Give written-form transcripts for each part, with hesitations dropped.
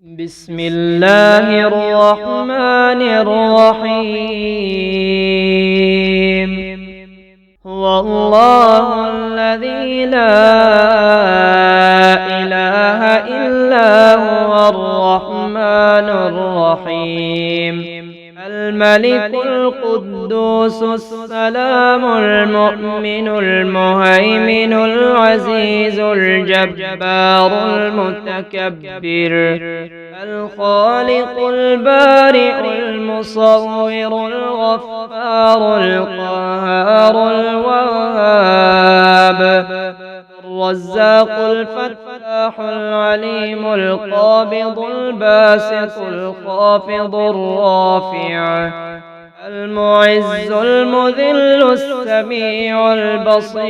بسم الله الرحمن الرحيم. هو الله الذي لا إله إلا هو الرحمن الرحيم. الملك القدوس السلام المؤمن المهيمن العزيز الجبار المتكبر الخالق البارئ المصور الغفار القهار الوهاب الرزاق الفتاح العليم القابض الباسط الخافض الرافع المعز المذل السميع البصير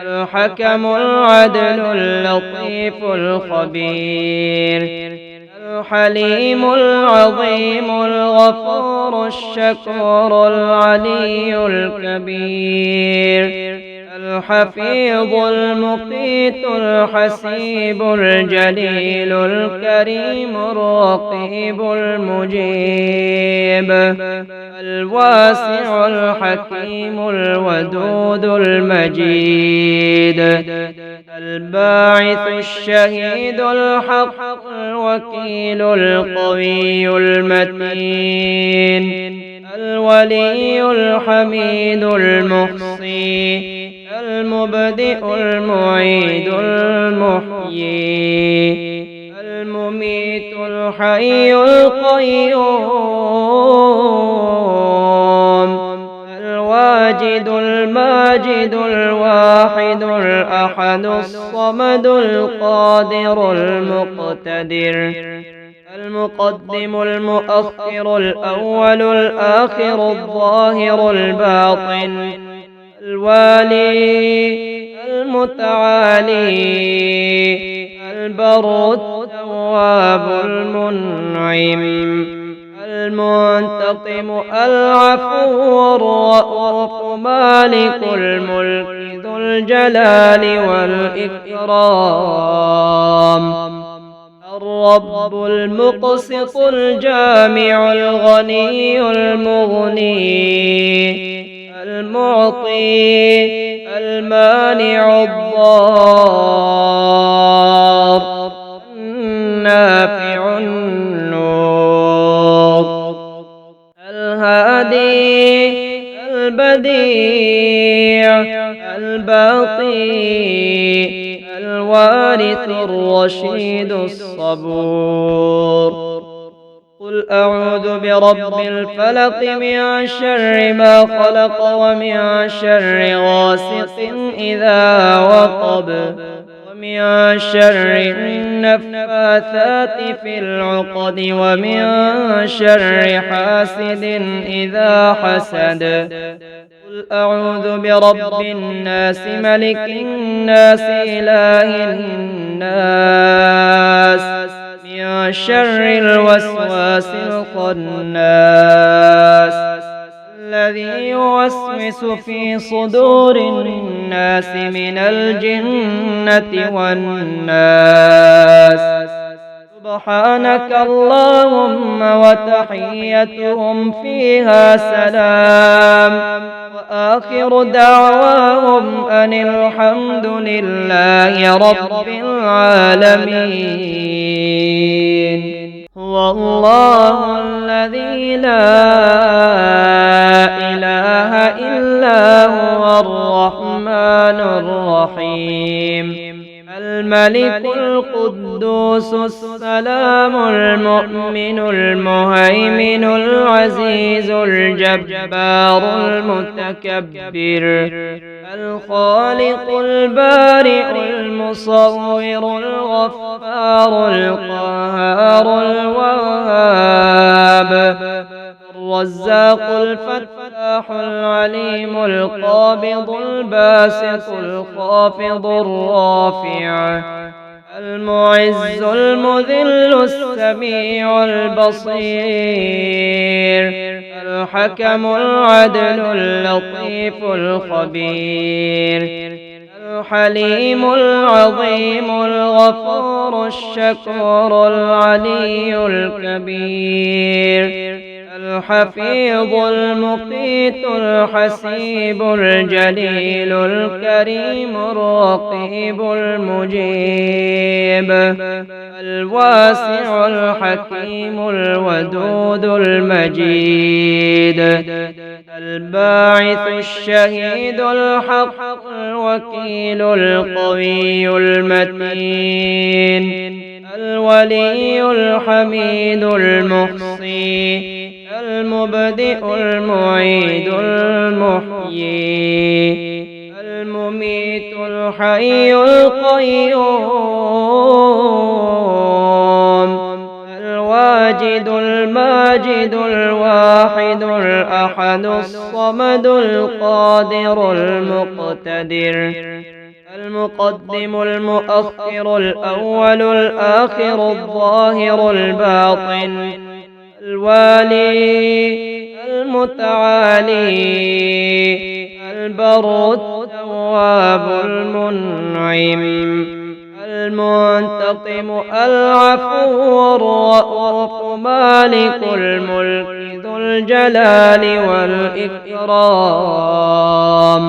الحكم العدل اللطيف الخبير الحليم العظيم الغفور الشكور العلي الكبير الحفيظ المقيت الحسيب الجليل الكريم الرقيب المجيب الواسع الحكيم الودود المجيد الباعث الشهيد الحق الوكيل القوي المتين الولي الحميد المحصي المبدئ المعيد المحيي المميت الحي القيوم الواجد الماجد الواحد الأحد الصمد القادر المقتدر المقدم المؤخر الأول الآخر الظاهر الباطن الوالي المتعالي البر التواب المنعم المنتقم العفو الرؤوف مالك الملك ذو الجلال والإكرام الرب المقسط الجامع الغني المغني المعطي المانع الضار النافع النور الهادي البديع الباقي الوارث الرشيد الصبور قل أعوذ برب الفلق من شر ما خلق ومن شر غاسق إذا وقب ومن شر النفاثات في العقد ومن شر حاسد إذا حسد قل أعوذ برب الناس ملك الناس إله الناس من شر الوسواس الخناس الذي يوسوس في صدور الناس من الجنة والناس سبحانك اللهم وتحيتهم فيها سلام وآخر دعواهم أن الحمد لله رب العالمين. هو الله الذي لا إله إلا هو الرحمن الرحيم. الملك القدوس السلام المؤمن المهيمن العزيز الجبار المتكبر الخالق البارئ المصور الغفار القهار الوهاب الرزاق الفتاح العليم القابض الباسط الخافض الرافع المعز المذل السميع البصير الحكم العدل اللطيف الخبير الحليم العظيم الغفور الشكور العلي الكبير الحفيظ المقيت الحسيب الجليل الكريم الرقيب المجيب الواسع الحكيم الودود المجيد الباعث الشهيد الحق الوكيل القوي المتين الولي الحميد المحصي المبدئ المعيد المحيي المميت الحي القيوم الواجد الماجد الواحد الأحد الصمد القادر المقتدر المقدم المؤخر الأول الآخر الظاهر الباطن الوالي المتعالي البر التواب المنعم المنتقم العفو الرؤوف مالك الملك ذو الجلال والإكرام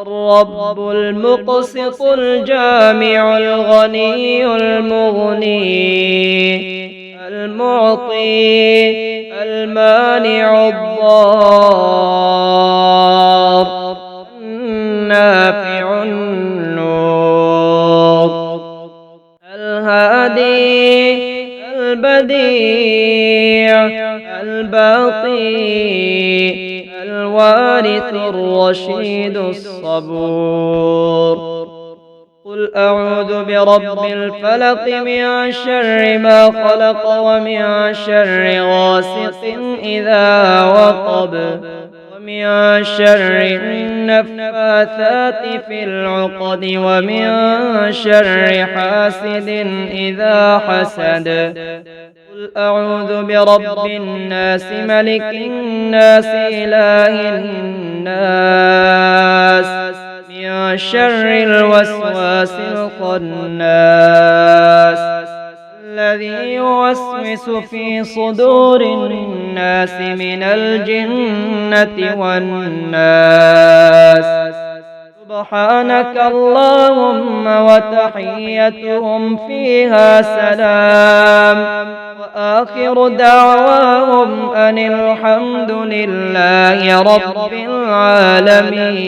الرب المقسط الجامع الغني المغني المعطي المانع الضار النافع النور الهادي البديع الباقي الوارث الرشيد الصبور قل أعوذ برب الفلق من شر ما خلق ومن شر غاسق إذا وقب ومن شر النفاثات في العقد ومن شر حاسد إذا حسد قل أعوذ برب الناس ملك الناس إله الناس من شر الوسواس الخناس الذي يوسوس في صدور الناس من الجنة والناس سبحانك اللهم وتحيتهم فيها سلام وآخر دعواهم أن الحمد لله رب العالمين.